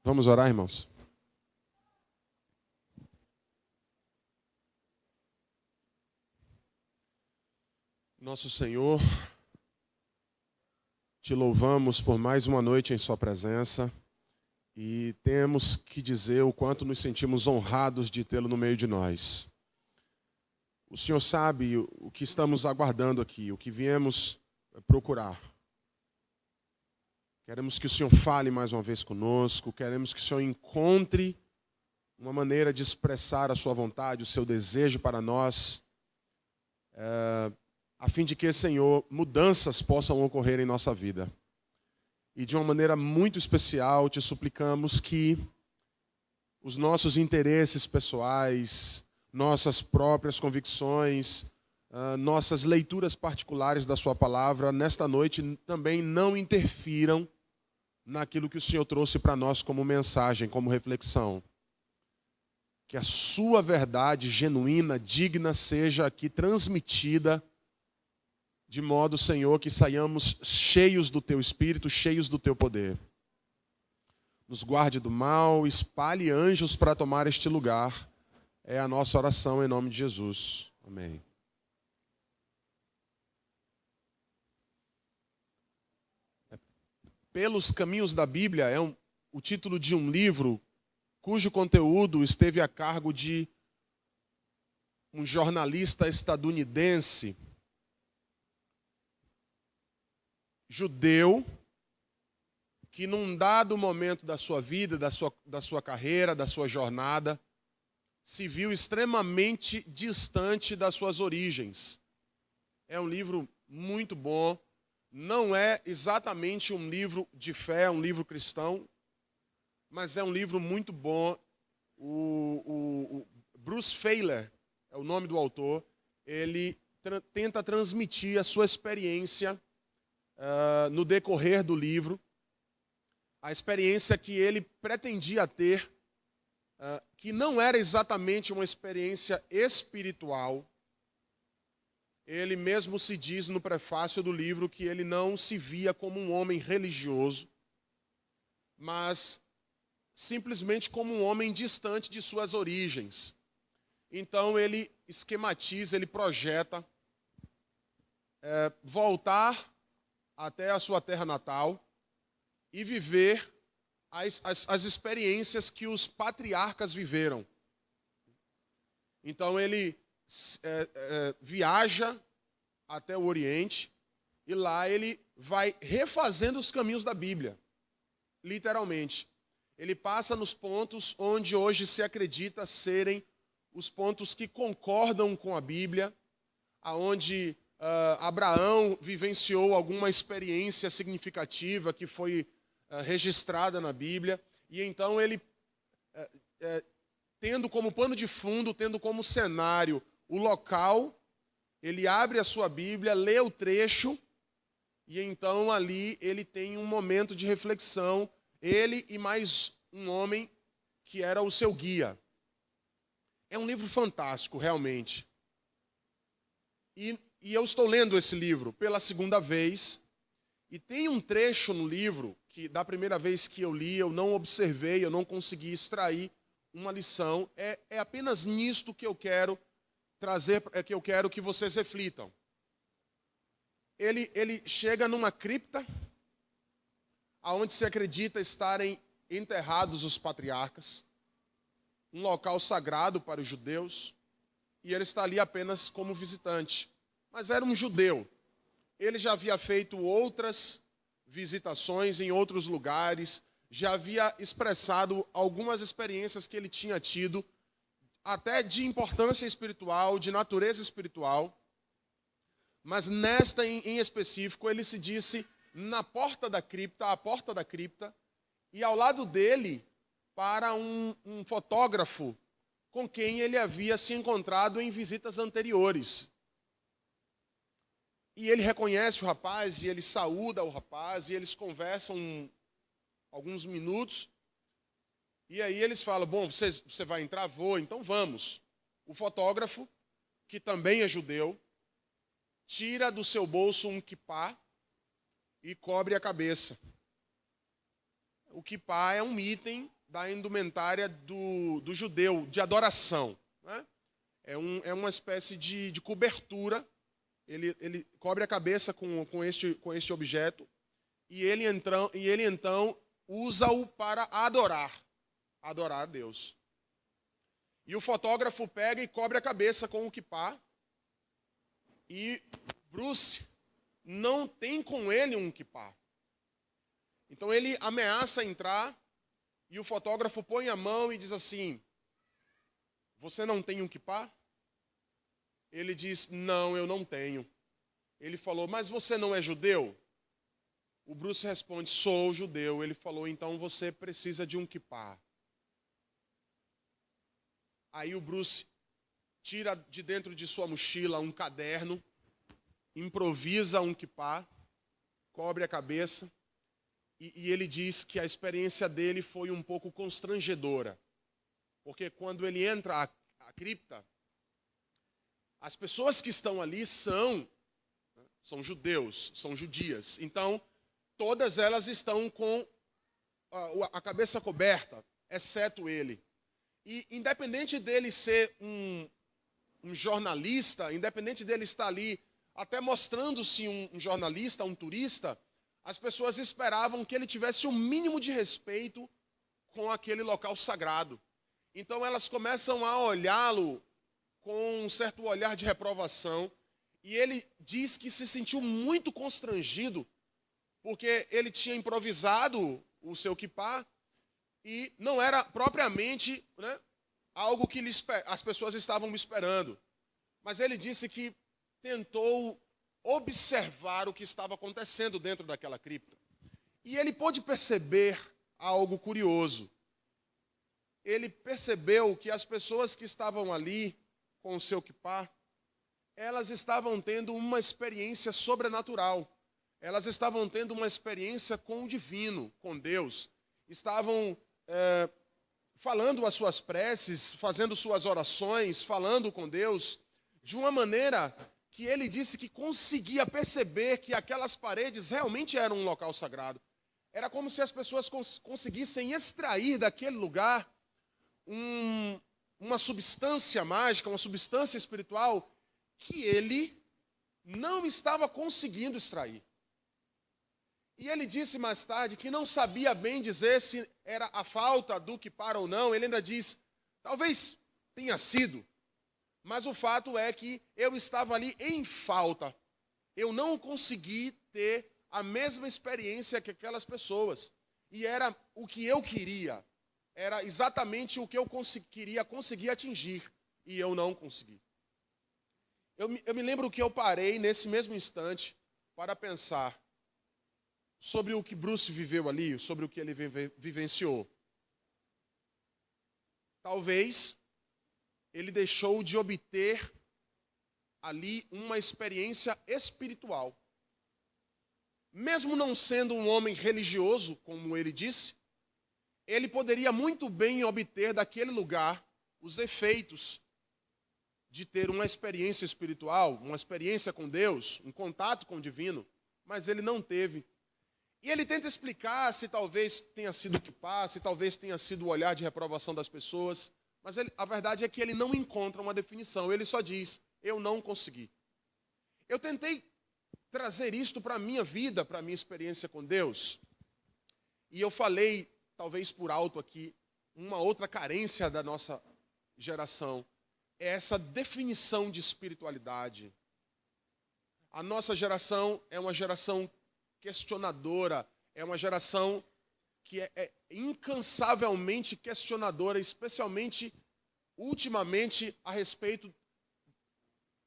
Vamos orar, irmãos? Nosso Senhor, te louvamos por mais uma noite em sua presença e temos que dizer o quanto nos sentimos honrados de tê-lo no meio de nós. O Senhor sabe o que estamos aguardando aqui, o que viemos procurar. Queremos que o Senhor fale mais uma vez conosco, queremos que o Senhor encontre uma maneira de expressar a sua vontade, o seu desejo para nós, a fim de que, Senhor, mudanças possam ocorrer em nossa vida. E de uma maneira muito especial, te suplicamos que os nossos interesses pessoais, nossas próprias convicções, nossas leituras particulares da sua palavra, nesta noite também não interfiram naquilo que o Senhor trouxe para nós como mensagem, como reflexão. Que a sua verdade genuína, digna, seja aqui transmitida, de modo, Senhor, que saiamos cheios do Teu Espírito, cheios do Teu poder. Nos guarde do mal, espalhe anjos para tomar este lugar. É a nossa oração em nome de Jesus. Amém. Pelos Caminhos da Bíblia é o título de um livro cujo conteúdo esteve a cargo de um jornalista estadunidense, judeu, que num dado momento da sua vida, da sua carreira, da sua jornada, se viu extremamente distante das suas origens. É um livro muito bom, não é exatamente um livro de fé, um livro cristão, mas é um livro muito bom. O Bruce Feiler é o nome do autor. Ele tenta transmitir a sua experiência no decorrer do livro, a experiência que ele pretendia ter, que não era exatamente uma experiência espiritual. Ele mesmo se diz no prefácio do livro que ele não se via como um homem religioso, mas simplesmente como um homem distante de suas origens. Então ele esquematiza, ele projeta voltar até a sua terra natal e viver as experiências que os patriarcas viveram. Então ele viaja até o Oriente e lá ele vai refazendo os caminhos da Bíblia, literalmente. Ele passa nos pontos onde hoje se acredita serem os pontos que concordam com a Bíblia, aonde Abraão vivenciou alguma experiência significativa que foi registrada na Bíblia, e então ele, tendo como pano de fundo, tendo como cenário o local, ele abre a sua Bíblia, lê o trecho, e então ali ele tem um momento de reflexão, ele e mais um homem que era o seu guia. É um livro fantástico, realmente. E eu estou lendo esse livro pela segunda vez, e tem um trecho no livro que da primeira vez que eu li, eu não observei, eu não consegui extrair uma lição. É apenas nisto que eu quero trazer, que eu quero que vocês reflitam. Ele chega numa cripta, aonde se acredita estarem enterrados os patriarcas, um local sagrado para os judeus, e ele está ali apenas como visitante. Mas era um judeu. Ele já havia feito outras visitações em outros lugares, já havia expressado algumas experiências que ele tinha tido, até de importância espiritual, de natureza espiritual. Mas nesta em específico, ele se disse na porta da cripta, à porta da cripta, e ao lado dele, para um fotógrafo com quem ele havia se encontrado em visitas anteriores. E ele reconhece o rapaz, e ele saúda o rapaz, e eles conversam alguns minutos. E aí eles falam, bom, você vai entrar? Vou, então vamos. O fotógrafo, que também é judeu, tira do seu bolso um quipá e cobre a cabeça. O quipá é um item da indumentária do judeu, de adoração, né? É uma espécie de cobertura. Ele cobre a cabeça com este objeto e ele então usa-o para adorar a Deus. E o fotógrafo pega e cobre a cabeça com o quipá, e Bruce não tem com ele um quipá. Então ele ameaça entrar e o fotógrafo põe a mão e diz assim: você não tem um quipá? Ele diz: não, eu não tenho. Ele falou: mas você não é judeu? O Bruce responde: sou judeu. Ele falou: então você precisa de um quipá. Aí o Bruce tira de dentro de sua mochila um caderno, improvisa um quipá, cobre a cabeça, e ele diz que a experiência dele foi um pouco constrangedora. Porque quando ele entra à cripta, as pessoas que estão ali são judeus, são judias. Então, todas elas estão com a cabeça coberta, exceto ele. E independente dele ser um jornalista, independente dele estar ali até mostrando-se um jornalista, um turista, as pessoas esperavam que ele tivesse um mínimo de respeito com aquele local sagrado. Então elas começam a olhá-lo com um certo olhar de reprovação, e ele diz que se sentiu muito constrangido, porque ele tinha improvisado o seu quipá, e não era propriamente, né, algo que as pessoas estavam esperando. Mas ele disse que tentou observar o que estava acontecendo dentro daquela cripta. E ele pôde perceber algo curioso. Ele percebeu que as pessoas que estavam ali com o seu quipá, elas estavam tendo uma experiência sobrenatural. Elas estavam tendo uma experiência com o divino, com Deus. Estavam falando as suas preces, fazendo suas orações, falando com Deus, de uma maneira que ele disse que conseguia perceber que aquelas paredes realmente eram um local sagrado. Era como se as pessoas conseguissem extrair daquele lugar uma substância mágica, uma substância espiritual que ele não estava conseguindo extrair. E ele disse mais tarde que não sabia bem dizer se era a falta do quipá ou não. Ele ainda diz: talvez tenha sido, mas o fato é que eu estava ali em falta. Eu não consegui ter a mesma experiência que aquelas pessoas. E era o que eu queria. Era exatamente o que eu queria conseguir atingir. E eu não consegui. Eu me lembro que eu parei nesse mesmo instante para pensar sobre o que Bruce viveu ali, sobre o que ele vivenciou. Talvez ele deixou de obter ali uma experiência espiritual. Mesmo não sendo um homem religioso, como ele disse, ele poderia muito bem obter daquele lugar os efeitos de ter uma experiência espiritual, uma experiência com Deus, um contato com o divino, mas ele não teve. E ele tenta explicar se talvez tenha sido o quipá, se talvez tenha sido o olhar de reprovação das pessoas, mas a verdade é que ele não encontra uma definição, ele só diz: eu não consegui. Eu tentei trazer isto para a minha vida, para a minha experiência com Deus, e eu falei, talvez por alto aqui, uma outra carência da nossa geração, é essa definição de espiritualidade. A nossa geração é uma geração questionadora, é uma geração que é incansavelmente questionadora, especialmente, ultimamente, a respeito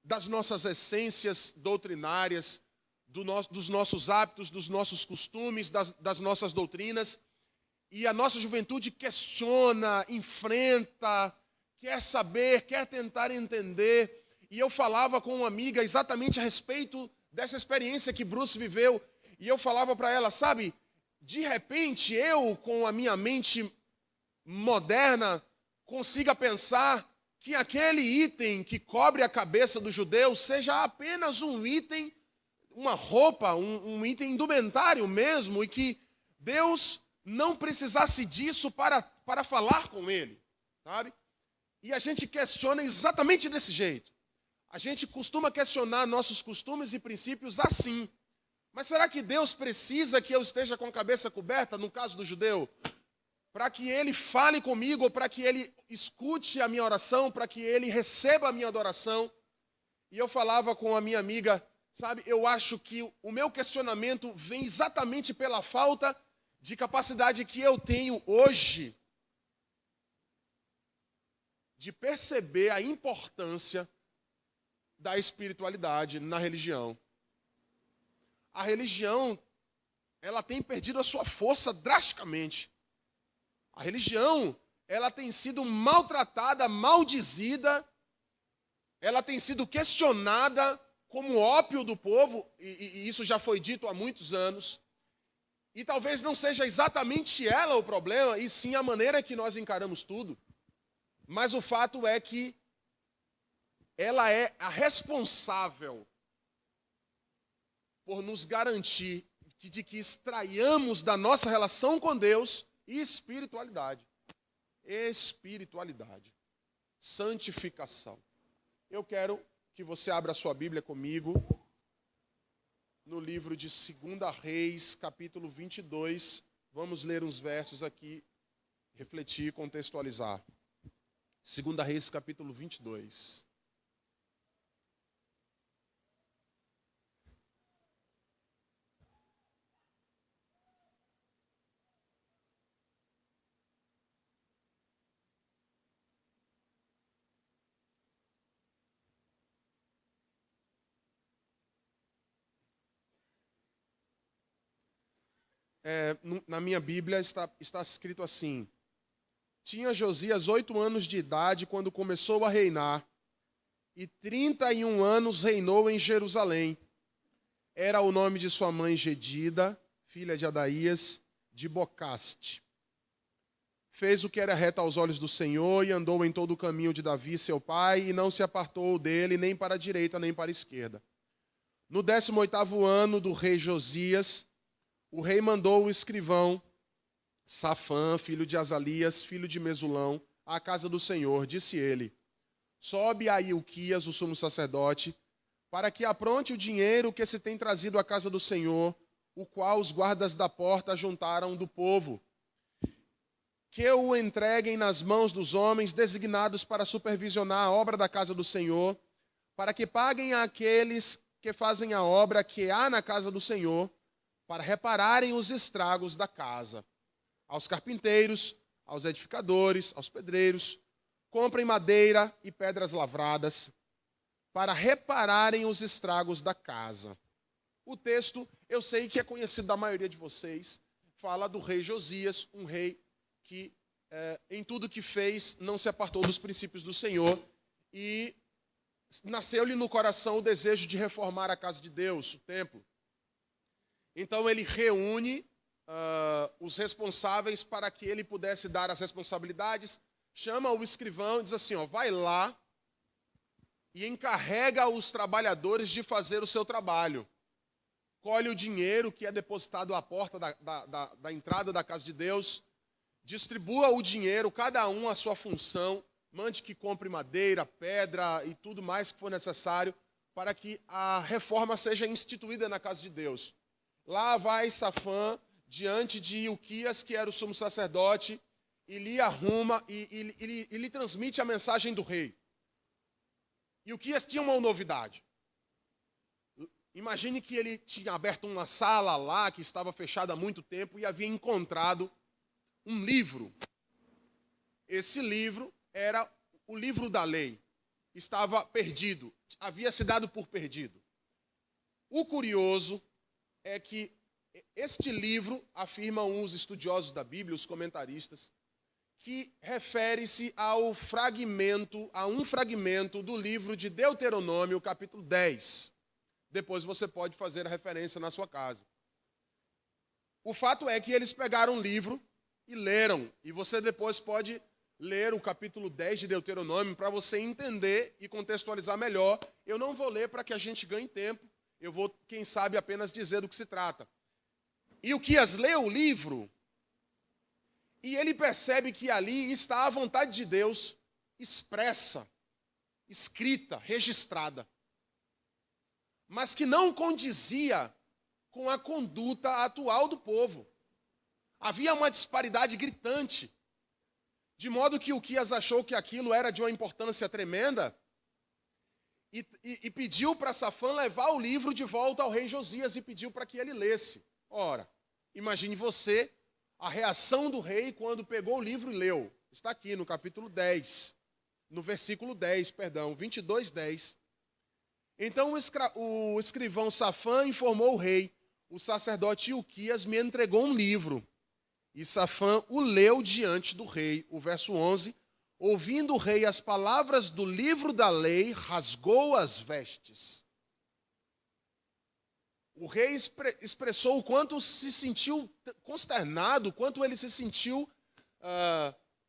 das nossas essências doutrinárias, dos nossos hábitos, dos nossos costumes, das nossas doutrinas. E a nossa juventude questiona, enfrenta, quer saber, quer tentar entender. E eu falava com uma amiga exatamente a respeito dessa experiência que Bruce viveu. E eu falava para ela: sabe, de repente eu, com a minha mente moderna, consiga pensar que aquele item que cobre a cabeça do judeu seja apenas um item, uma roupa, um item indumentário mesmo, e que Deus não precisasse disso para falar com ele, sabe? E a gente questiona exatamente desse jeito. A gente costuma questionar nossos costumes e princípios assim. Mas será que Deus precisa que eu esteja com a cabeça coberta, no caso do judeu, para que ele fale comigo, ou para que ele escute a minha oração, para que ele receba a minha adoração? E eu falava com a minha amiga, sabe, eu acho que o meu questionamento vem exatamente pela falta de capacidade que eu tenho hoje de perceber a importância da espiritualidade na religião. A religião, ela tem perdido a sua força drasticamente. A religião, ela tem sido maltratada, maldizida, ela tem sido questionada como ópio do povo, e isso já foi dito há muitos anos. E talvez não seja exatamente ela o problema, e sim a maneira que nós encaramos tudo. Mas o fato é que ela é a responsável por nos garantir de que extraiamos da nossa relação com Deus espiritualidade. Espiritualidade. Santificação. Eu quero que você abra a sua Bíblia comigo no livro de 2 Reis, capítulo 22. Vamos ler uns versos aqui, refletir, contextualizar. 2 Reis, capítulo 22. Na minha Bíblia está escrito assim: tinha Josias 8 anos de idade quando começou a reinar, e 31 anos reinou em Jerusalém. Era o nome de sua mãe Gedida, filha de Adaías, de Bocaste. Fez o que era reto aos olhos do Senhor e andou em todo o caminho de Davi, seu pai, e não se apartou dele nem para a direita nem para a esquerda. No 18º ano do rei Josias, o rei mandou o escrivão Safã, filho de Azalias, filho de Mesulão, à casa do Senhor. Disse ele: sobe a Ilquias, o sumo sacerdote, para que apronte o dinheiro que se tem trazido à casa do Senhor, o qual os guardas da porta juntaram do povo. Que o entreguem nas mãos dos homens designados para supervisionar a obra da casa do Senhor, para que paguem àqueles que fazem a obra que há na casa do Senhor, para repararem os estragos da casa. Aos carpinteiros, aos edificadores, aos pedreiros, comprem madeira e pedras lavradas, para repararem os estragos da casa. O texto, eu sei que é conhecido da maioria de vocês, fala do rei Josias, um rei que em tudo que fez não se apartou dos princípios do Senhor, e nasceu-lhe no coração o desejo de reformar a casa de Deus, o templo. Então ele reúne os responsáveis para que ele pudesse dar as responsabilidades, chama o escrivão e diz assim, vai lá e encarrega os trabalhadores de fazer o seu trabalho. Colhe o dinheiro que é depositado à porta da entrada da casa de Deus, distribua o dinheiro, cada um a sua função, mande que compre madeira, pedra e tudo mais que for necessário para que a reforma seja instituída na casa de Deus. Lá vai Safã diante de Ilquias, que era o sumo sacerdote, e lhe arruma e lhe transmite a mensagem do rei. Ilquias tinha uma novidade. Imagine que ele tinha aberto uma sala lá, que estava fechada há muito tempo, e havia encontrado um livro. Esse livro era o livro da lei. Estava perdido, havia se dado por perdido. O curioso é que este livro, afirmam os estudiosos da Bíblia, os comentaristas, que refere-se a um fragmento do livro de Deuteronômio, capítulo 10. Depois você pode fazer a referência na sua casa. O fato é que eles pegaram o livro e leram, e você depois pode ler o capítulo 10 de Deuteronômio para você entender e contextualizar melhor. Eu não vou ler para que a gente ganhe tempo, eu vou, quem sabe, apenas dizer do que se trata. Ilquias leu o livro E ele percebe que ali está a vontade de Deus expressa, escrita, registrada, mas que não condizia com a conduta atual do povo. Havia uma disparidade gritante, de modo que Uquias achou que aquilo era de uma importância tremenda e pediu para Safã levar o livro de volta ao rei Josias e pediu para que ele lesse. Ora, imagine você a reação do rei quando pegou o livro e leu. Está aqui no capítulo 10, no versículo 10, perdão, 22:10. Então o escrivão Safã informou o rei: o sacerdote Uquias me entregou um livro. E Safã o leu diante do rei. O verso 11: ouvindo o rei as palavras do livro da lei, rasgou as vestes. O rei expressou o quanto se sentiu consternado, o quanto ele se sentiu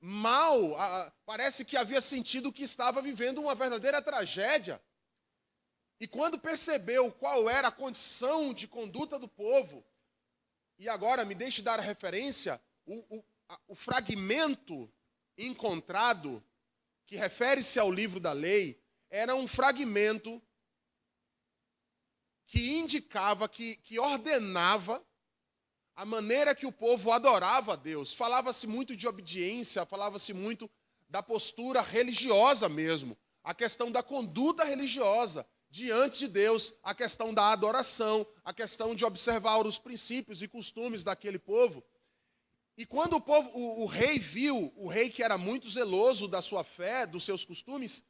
mal. Parece que havia sentido que estava vivendo uma verdadeira tragédia. E quando percebeu qual era a condição de conduta do povo, e agora me deixe dar a referência, o fragmento encontrado, que refere-se ao livro da lei, era um fragmento que indicava, que ordenava a maneira que o povo adorava a Deus. Falava-se muito de obediência, falava-se muito da postura religiosa mesmo, a questão da conduta religiosa diante de Deus, a questão da adoração, a questão de observar os princípios e costumes daquele povo. E quando o rei viu, o rei que era muito zeloso da sua fé, dos seus costumes,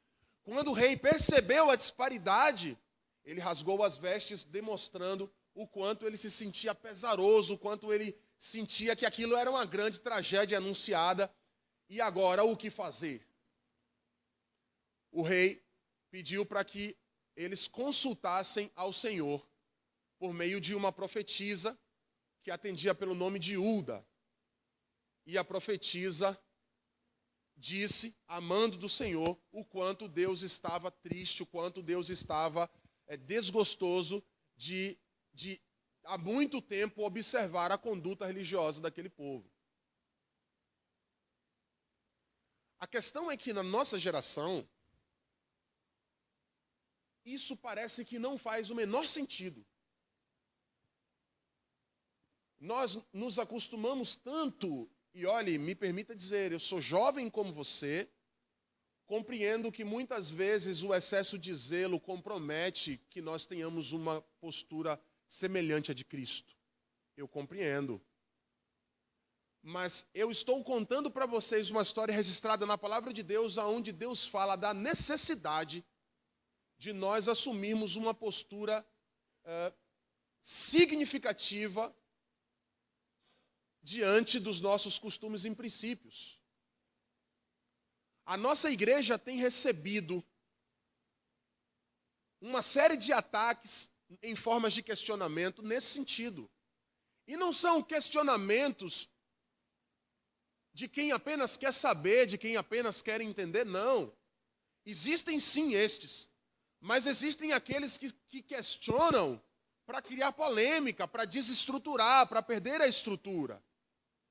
quando o rei percebeu a disparidade, ele rasgou as vestes, demonstrando o quanto ele se sentia pesaroso, o quanto ele sentia que aquilo era uma grande tragédia anunciada. E agora, o que fazer? O rei pediu para que eles consultassem ao Senhor por meio de uma profetisa que atendia pelo nome de Hulda. E a profetisa disse, amando do Senhor, o quanto Deus estava triste, o quanto Deus estava desgostoso de há muito tempo observar a conduta religiosa daquele povo. A questão é que na nossa geração, isso parece que não faz o menor sentido. Nós nos acostumamos tanto, e olhe, me permita dizer, eu sou jovem como você, compreendo que muitas vezes o excesso de zelo compromete que nós tenhamos uma postura semelhante à de Cristo. Eu compreendo. Mas eu estou contando para vocês uma história registrada na palavra de Deus, onde Deus fala da necessidade de nós assumirmos uma postura significativa diante dos nossos costumes e princípios. A nossa igreja tem recebido uma série de ataques em formas de questionamento nesse sentido. E não são questionamentos de quem apenas quer saber, de quem apenas quer entender, não. Existem sim estes, mas existem aqueles que questionam para criar polêmica, para desestruturar, para perder a estrutura.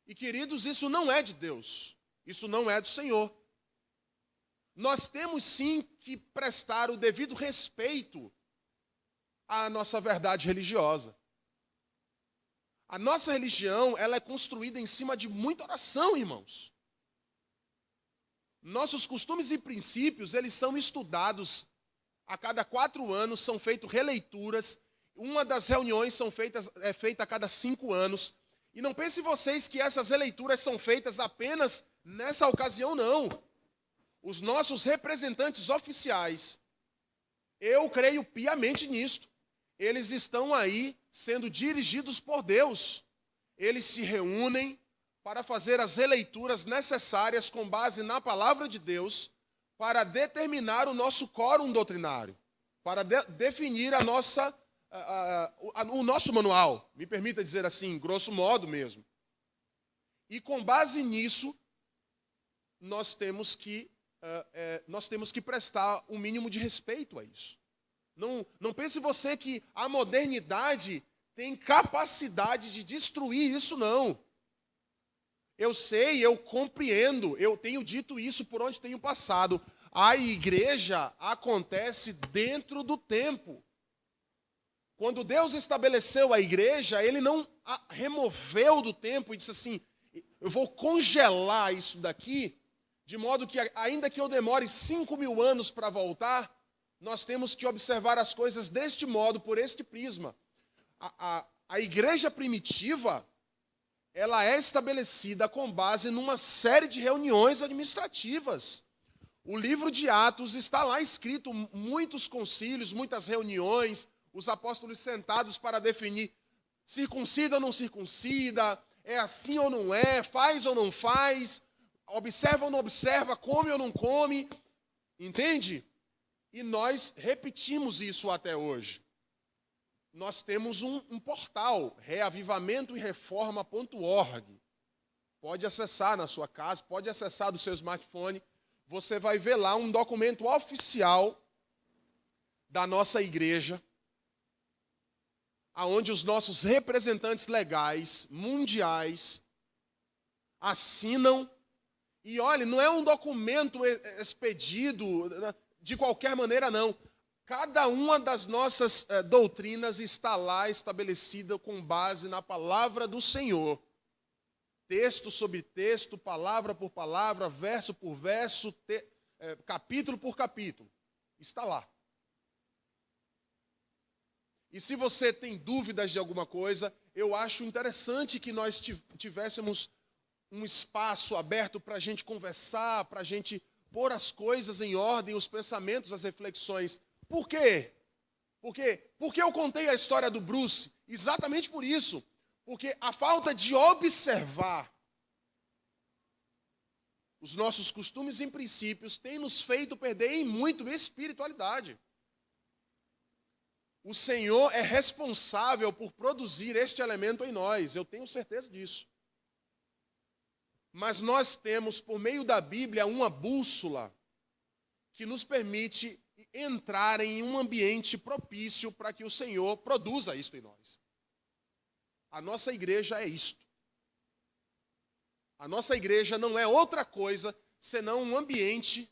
E, queridos, isso não é de Deus, isso não é do Senhor. Nós temos sim que prestar o devido respeito à nossa verdade religiosa. A nossa religião, ela é construída em cima de muita oração, irmãos. Nossos costumes e princípios, eles são estudados a cada 4 anos, são feitas releituras. Uma das reuniões é feita a cada 5 anos. E não pense vocês que essas releituras são feitas apenas nessa ocasião, não. Os nossos representantes oficiais, eu creio piamente nisto, eles estão aí sendo dirigidos por Deus. Eles se reúnem para fazer as releituras necessárias com base na palavra de Deus, para determinar o nosso quórum doutrinário, para definir o nosso manual, me permita dizer assim, grosso modo mesmo. E com base nisso, nós temos que prestar um mínimo de respeito a isso. Não pense você que a modernidade tem capacidade de destruir isso, não. Eu sei, eu compreendo, eu tenho dito isso por onde tenho passado. A igreja acontece dentro do tempo. Quando Deus estabeleceu a igreja, Ele não a removeu do tempo e disse assim, eu vou congelar isso daqui, de modo que ainda que eu demore 5.000 anos para voltar, nós temos que observar as coisas deste modo, por este prisma. A igreja primitiva, ela é estabelecida com base numa série de reuniões administrativas. O livro de Atos está lá escrito, muitos concílios, muitas reuniões, os apóstolos sentados para definir circuncida ou não circuncida, é assim ou não é, faz ou não faz, observa ou não observa, come ou não come, entende? E nós repetimos isso até hoje. Nós temos um portal, reavivamentoereforma.org. Pode acessar na sua casa, pode acessar do seu smartphone. Você vai ver lá um documento oficial da nossa igreja, aonde os nossos representantes legais, mundiais, assinam. E olha, não é um documento expedido de qualquer maneira, não. Cada uma das nossas doutrinas está lá estabelecida com base na palavra do Senhor. Texto sobre texto, palavra por palavra, verso por verso, capítulo por capítulo. Está lá. E se você tem dúvidas de alguma coisa, eu acho interessante que nós tivéssemos um espaço aberto para a gente conversar, para a gente pôr as coisas em ordem, os pensamentos, as reflexões. Por quê? Porque eu contei a história do Bruce? Exatamente por isso. Porque a falta de observar os nossos costumes e princípios tem nos feito perder em muito espiritualidade. O Senhor é responsável por produzir este elemento em nós, eu tenho certeza disso. Mas nós temos, por meio da Bíblia, uma bússola que nos permite entrar em um ambiente propício para que o Senhor produza isto em nós. A nossa igreja é isto. A nossa igreja não é outra coisa senão um ambiente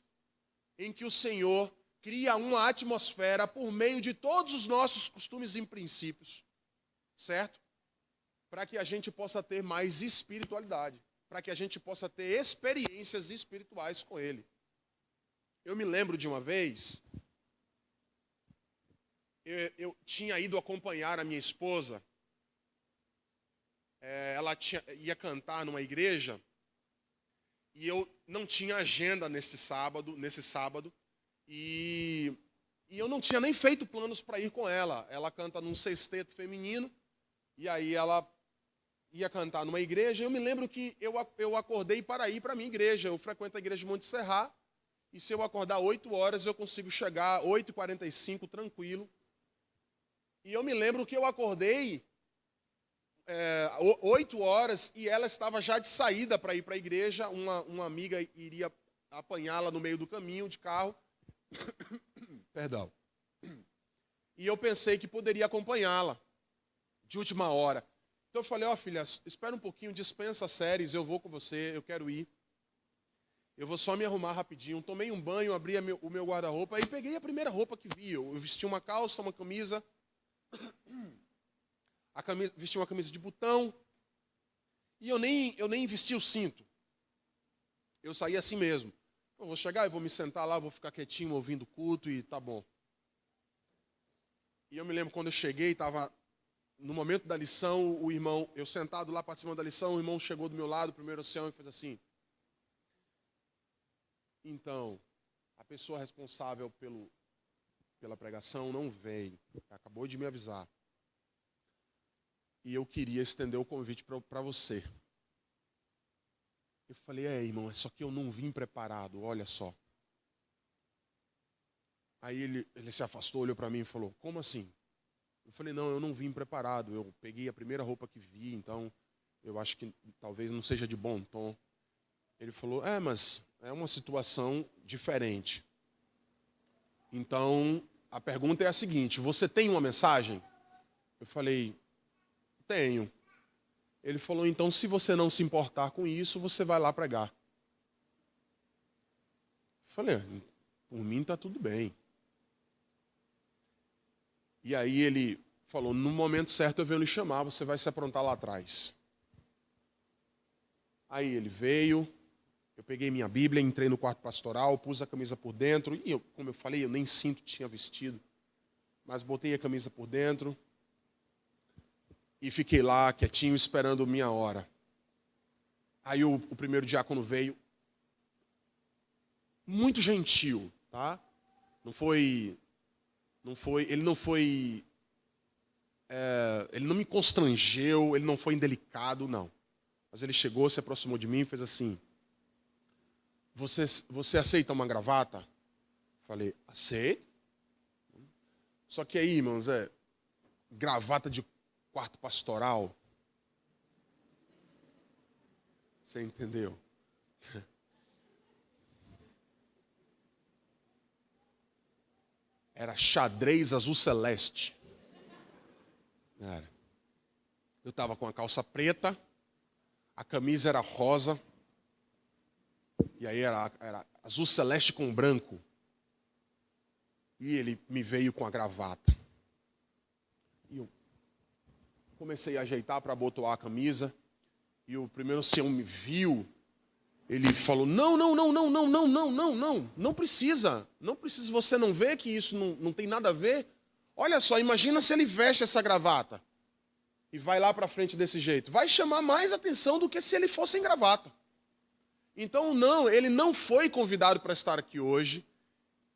em que o Senhor cria uma atmosfera por meio de todos os nossos costumes e princípios, certo? Para que a gente possa ter mais espiritualidade, para que a gente possa ter experiências espirituais com Ele. Eu me lembro de uma vez, eu tinha ido acompanhar a minha esposa, ela ia cantar numa igreja, e eu não tinha agenda nesse sábado, e eu não tinha nem feito planos para ir com ela. Ela canta num sexteto feminino, e aí ela ia cantar numa igreja. Eu me lembro que eu acordei para ir para a minha igreja. Eu frequento a igreja de Monte Serra, e se eu acordar 8 horas, eu consigo chegar 8h45 tranquilo. E eu me lembro que eu acordei 8 horas e ela estava já de saída para ir para a igreja. Uma amiga iria apanhá-la no meio do caminho de carro. Perdão. E eu pensei que poderia acompanhá-la de última hora. Então eu falei, filha, espera um pouquinho, dispensa as séries, eu vou com você, eu quero ir. Eu vou só me arrumar rapidinho. Tomei um banho, abri o meu guarda-roupa e peguei a primeira roupa que vi. Eu vesti uma calça, uma camisa. Vesti uma camisa de botão. E eu nem vesti o cinto. Eu saí assim mesmo. Eu vou chegar, eu vou me sentar lá, vou ficar quietinho, ouvindo o culto e tá bom. E eu me lembro quando eu cheguei, estava no momento da lição, o irmão, eu sentado lá participando da lição, o irmão chegou do meu lado, primeiro oceano, e fez assim. Então, a pessoa responsável pela pregação não veio, acabou de me avisar. E eu queria estender o convite para você. Eu falei, irmão, só que eu não vim preparado, olha só. Aí ele se afastou, olhou para mim e falou, como assim? Eu falei, não, eu não vim preparado, eu peguei a primeira roupa que vi, então eu acho que talvez não seja de bom tom. Ele falou, mas é uma situação diferente. Então, a pergunta é a seguinte, você tem uma mensagem? Eu falei, tenho. Ele falou, então, se você não se importar com isso, você vai lá pregar. Eu falei, por mim está tudo bem. E aí ele falou, no momento certo eu venho lhe chamar, você vai se aprontar lá atrás. Aí ele veio, eu peguei minha Bíblia, entrei no quarto pastoral, pus a camisa por dentro, e como eu falei, eu nem cinto tinha vestido, mas botei a camisa por dentro e fiquei lá quietinho esperando minha hora. Aí o primeiro diácono veio, muito gentil, tá? Ele não me constrangeu, ele não foi indelicado, não. Mas ele chegou, se aproximou de mim e fez assim, você aceita uma gravata? Falei, aceito. Só que aí, irmãos, gravata de quarto pastoral. Você entendeu? Era xadrez azul celeste. Era. Eu estava com a calça preta, a camisa era rosa, e aí era azul celeste com branco. E ele me veio com a gravata. E eu comecei a ajeitar para abotoar a camisa, e o primeiro ancião me viu, ele falou, não precisa, você não vê que isso não tem nada a ver? Olha só, imagina se ele veste essa gravata e vai lá para frente desse jeito. Vai chamar mais atenção do que se ele fosse em gravata. Então, não, ele não foi convidado para estar aqui hoje.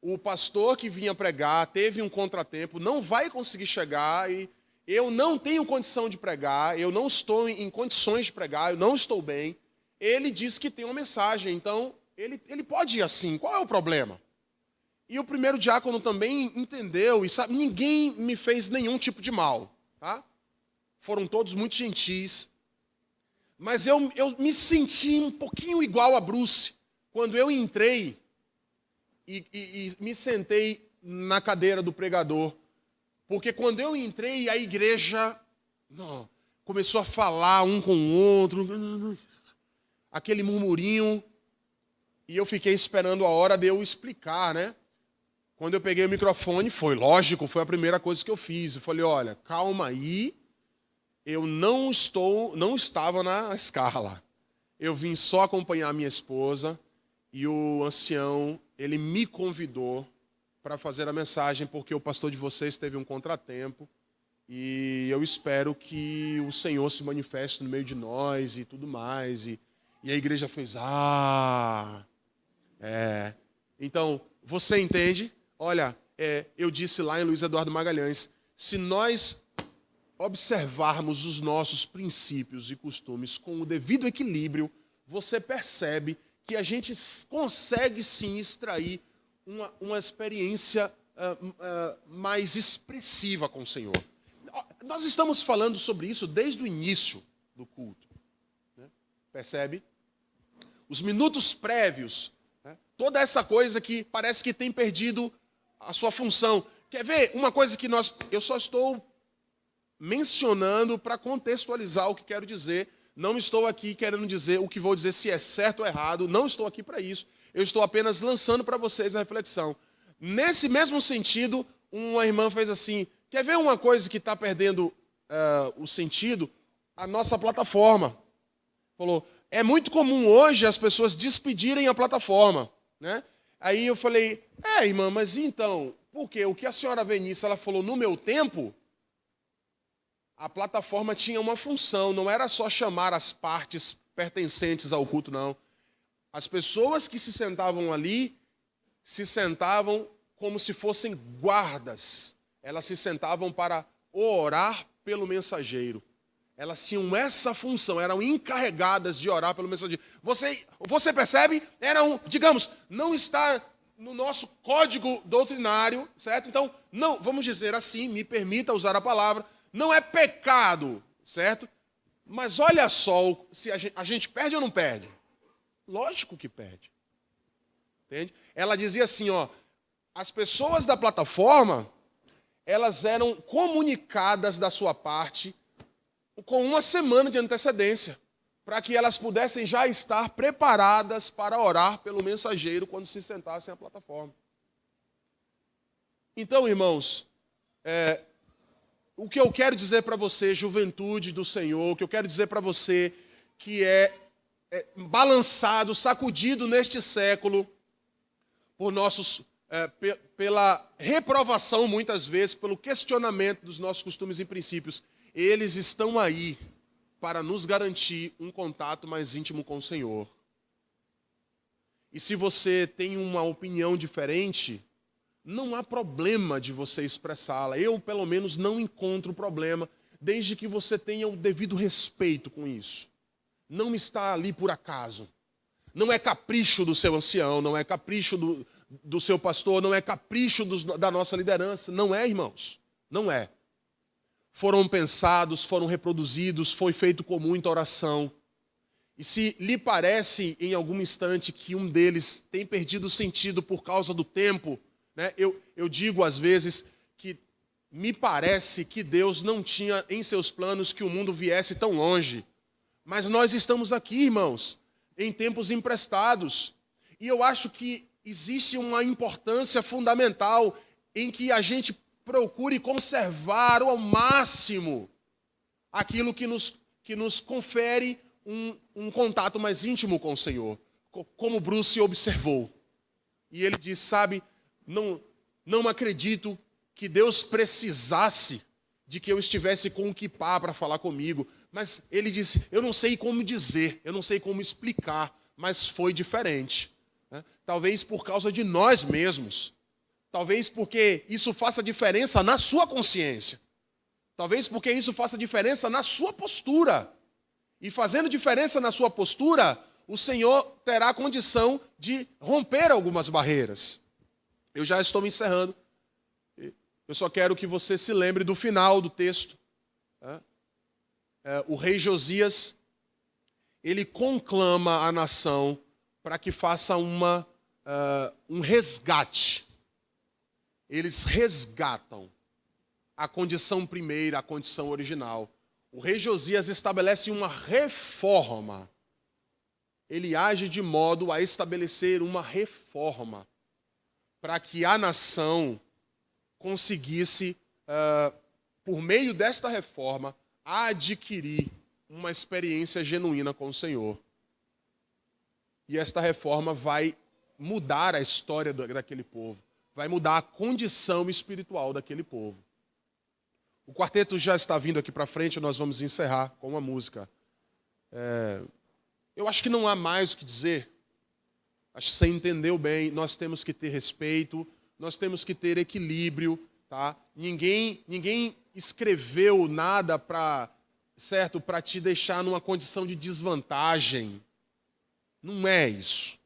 O pastor que vinha pregar teve um contratempo, não vai conseguir chegar e eu não tenho condição de pregar, eu não estou em condições de pregar, eu não estou bem. Ele disse que tem uma mensagem, então ele pode ir assim, qual é o problema? E o primeiro diácono também entendeu, e sabe, ninguém me fez nenhum tipo de mal, tá? Foram todos muito gentis. Mas eu me senti um pouquinho igual a Bruce, quando eu entrei e me sentei na cadeira do pregador. Porque quando eu entrei, a igreja começou a falar um com o outro, aquele murmurinho, e eu fiquei esperando a hora de eu explicar, né? Quando eu peguei o microfone, foi a primeira coisa que eu fiz. Eu falei, olha, calma aí, eu não estava na escala. Eu vim só acompanhar minha esposa e o ancião, ele me convidou para fazer a mensagem porque o pastor de vocês teve um contratempo e eu espero que o Senhor se manifeste no meio de nós e tudo mais. E a igreja fez, Então, você entende? Olha, eu disse lá em Luiz Eduardo Magalhães, se nós observarmos os nossos princípios e costumes com o devido equilíbrio, você percebe que a gente consegue sim extrair uma experiência mais expressiva com o Senhor. Nós estamos falando sobre isso desde o início do culto. Né? Percebe? Os minutos prévios, né? Toda essa coisa que parece que tem perdido a sua função. Quer ver? Uma coisa que eu só estou mencionando para contextualizar o que quero dizer. Não estou aqui querendo dizer o que vou dizer se é certo ou errado. Não estou aqui para isso. Eu estou apenas lançando para vocês a reflexão. Nesse mesmo sentido, uma irmã fez assim, quer ver uma coisa que está perdendo o sentido? A nossa plataforma. Falou, é muito comum hoje as pessoas despedirem a plataforma. Né? Aí eu falei, irmã, mas então, por quê? O que a senhora vê nisso? Ela falou, no meu tempo, a plataforma tinha uma função, não era só chamar as partes pertencentes ao culto, não. As pessoas que se sentavam ali, se sentavam como se fossem guardas. Elas se sentavam para orar pelo mensageiro. Elas tinham essa função, eram encarregadas de orar pelo mensageiro. Você percebe? Digamos, não está no nosso código doutrinário, certo? Então, não, vamos dizer assim, me permita usar a palavra, não é pecado, certo? Mas olha só, se a gente perde ou não perde? Lógico que perde. Entende? Ela dizia assim, as pessoas da plataforma, elas eram comunicadas da sua parte com uma semana de antecedência, para que elas pudessem já estar preparadas para orar pelo mensageiro quando se sentassem à plataforma. Então, irmãos, o que eu quero dizer para você, juventude do Senhor, o que eu quero dizer para você que é balançado, sacudido neste século por pela reprovação, muitas vezes, pelo questionamento dos nossos costumes e princípios, eles estão aí para nos garantir um contato mais íntimo com o Senhor. E se você tem uma opinião diferente, não há problema de você expressá-la. Eu, pelo menos, não encontro problema, desde que você tenha o devido respeito com isso. Não está ali por acaso. Não é capricho do seu ancião, não é capricho do seu pastor, não é capricho da nossa liderança. Não é, irmãos. Não é. Foram pensados, foram reproduzidos, foi feito com muita oração. E se lhe parece, em algum instante, que um deles tem perdido o sentido por causa do tempo, né, eu digo às vezes que me parece que Deus não tinha em seus planos que o mundo viesse tão longe. Mas nós estamos aqui, irmãos, em tempos emprestados. E eu acho que existe uma importância fundamental em que a gente procure conservar ao máximo aquilo que nos confere um contato mais íntimo com o Senhor. Como Bruce observou. E ele disse, sabe, não acredito que Deus precisasse de que eu estivesse com o kippá para falar comigo. Mas ele disse, eu não sei como dizer, eu não sei como explicar, mas foi diferente. Né? Talvez por causa de nós mesmos. Talvez porque isso faça diferença na sua consciência. Talvez porque isso faça diferença na sua postura. E fazendo diferença na sua postura, o Senhor terá condição de romper algumas barreiras. Eu já estou me encerrando. Eu só quero que você se lembre do final do texto. O rei Josias, ele conclama a nação para que faça um resgate. Eles resgatam a condição primeira, a condição original. O rei Josias estabelece uma reforma. Ele age de modo a estabelecer uma reforma para que a nação conseguisse, por meio desta reforma, adquirir uma experiência genuína com o Senhor. E esta reforma vai mudar a história daquele povo. Vai mudar a condição espiritual daquele povo. O quarteto já está vindo aqui para frente, nós vamos encerrar com uma música. Eu acho que não há mais o que dizer. Acho que você entendeu bem, nós temos que ter respeito, nós temos que ter equilíbrio, tá? Ninguém escreveu nada para te deixar numa condição de desvantagem. Não é isso.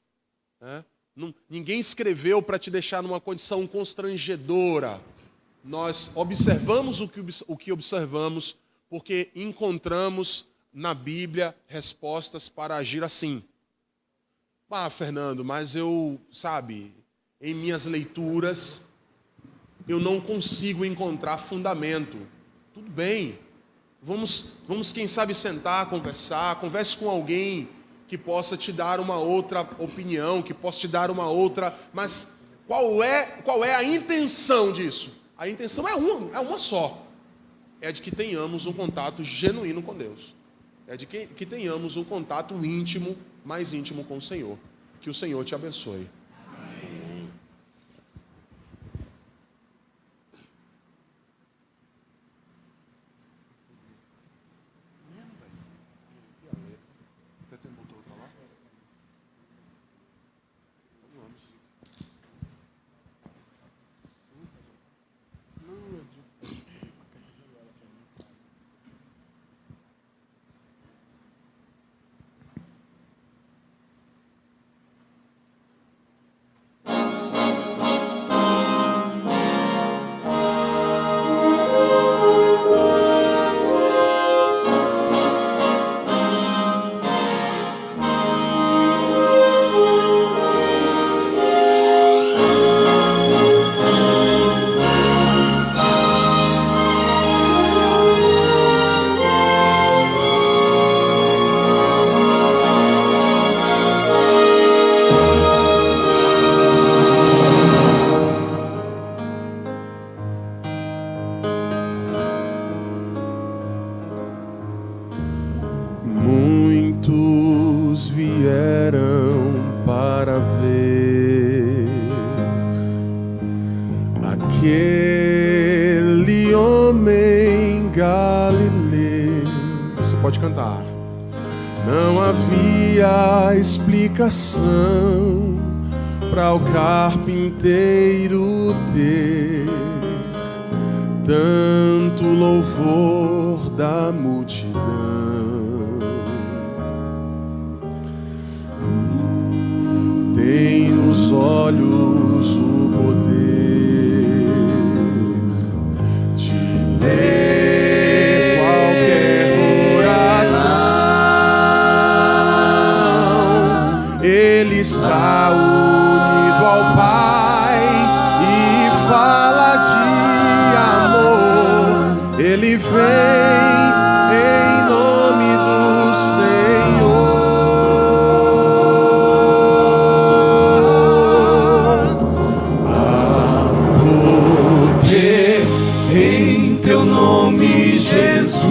Né? Ninguém escreveu para te deixar numa condição constrangedora. Nós observamos o que observamos porque encontramos na Bíblia respostas para agir assim. Fernando, mas em minhas leituras, eu não consigo encontrar fundamento. Tudo bem. Vamos, quem sabe, sentar, conversar. Converse com alguém que possa te dar uma outra opinião, que possa te dar uma outra... Mas qual é a intenção disso? A intenção é uma só. É de que tenhamos um contato genuíno com Deus. É de que tenhamos um contato íntimo, mais íntimo com o Senhor. Que o Senhor te abençoe. para ver aquele homem galileu. Você pode cantar. Não havia explicação para o carpinteiro ter tanto louvor da multidão. Tem nos olhos o poder de ler qualquer oração. Ele está unido ao Pai e fala de amor. Ele vem em nome do Senhor. Jesus,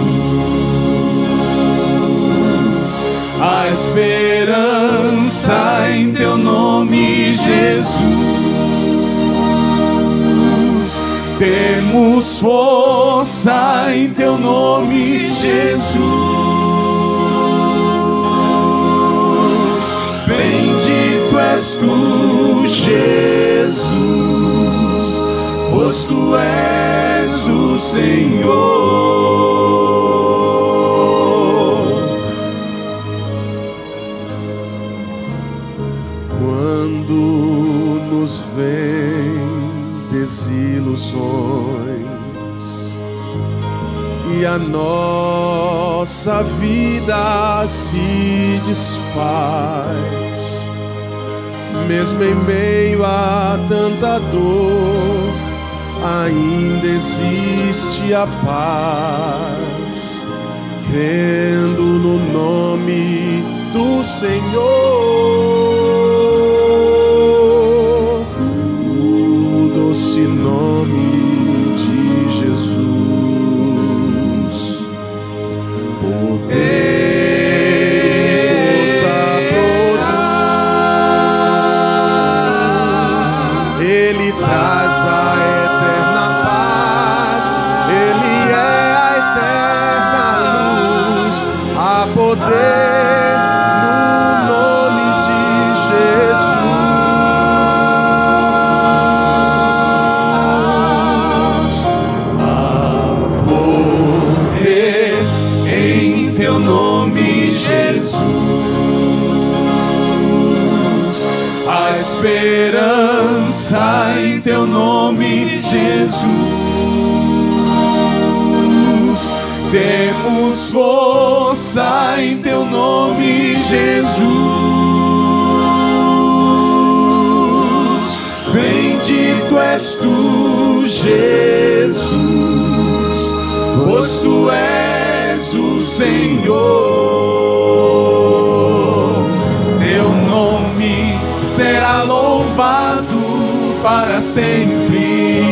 a esperança em teu nome, Jesus. Temos força em teu nome, Jesus. Bendito és tu, Jesus, pois tu és o Senhor. Quando nos vem desilusões e a nossa vida se desfaz, mesmo em meio a tanta dor, ainda existe a paz, crendo no nome do Senhor. O doce nome de Jesus, poder e força produz. Ele traz a eterna paz, Ele é a eterna luz, a poder no nome de Jesus. A poder em teu nome, Jesus. A esperança em teu nome, Jesus. Temos força em teu nome, Jesus. Bendito és tu, Jesus, pois tu és o Senhor. Teu nome será louvado para sempre.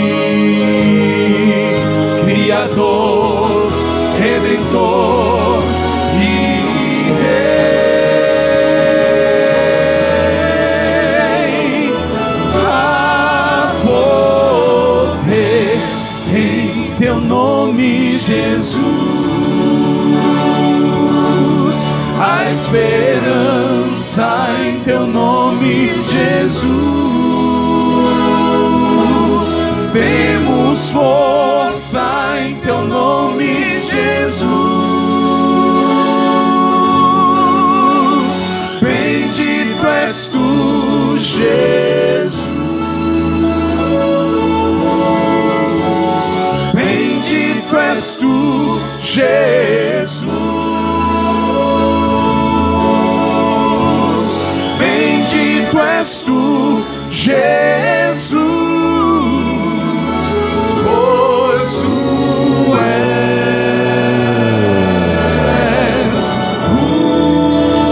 Criador, Redentor e Rei. Há poder em teu nome, Jesus. A esperança em teu nome, Jesus. Temos força em teu nome, Jesus. Bendito és tu, Jesus. Bendito és tu, Jesus. Bendito és tu, Jesus. Pois tu és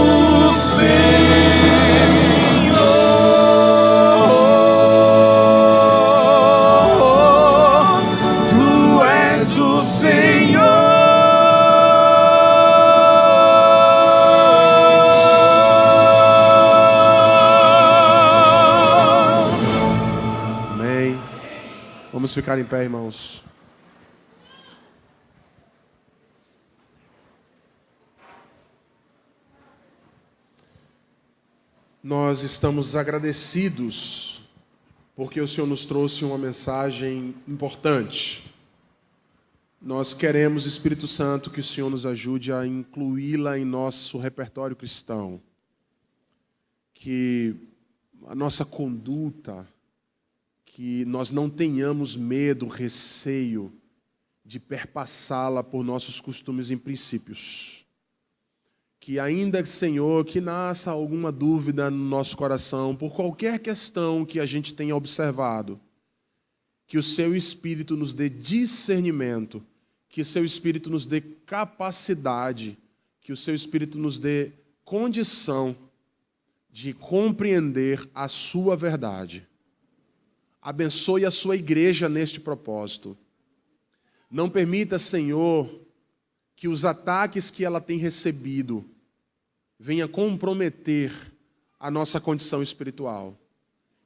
o Senhor. Tu és o Senhor. Vamos ficar em pé, irmãos. Nós estamos agradecidos porque o Senhor nos trouxe uma mensagem importante. Nós queremos, Espírito Santo, que o Senhor nos ajude a incluí-la em nosso repertório cristão. Que a nossa conduta, que nós não tenhamos medo, receio de perpassá-la por nossos costumes e princípios. Que ainda, Senhor, que nasça alguma dúvida no nosso coração, por qualquer questão que a gente tenha observado, que o Seu Espírito nos dê discernimento, que o Seu Espírito nos dê capacidade, que o Seu Espírito nos dê condição de compreender a Sua verdade. Abençoe a Sua igreja neste propósito. Não permita, Senhor, que os ataques que ela tem recebido venha comprometer a nossa condição espiritual.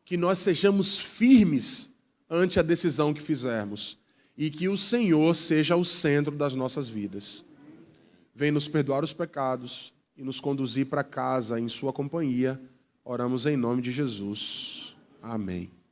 Que nós sejamos firmes ante a decisão que fizermos e que o Senhor seja o centro das nossas vidas. Vem nos perdoar os pecados e nos conduzir para casa em Sua companhia. Oramos em nome de Jesus. Amém.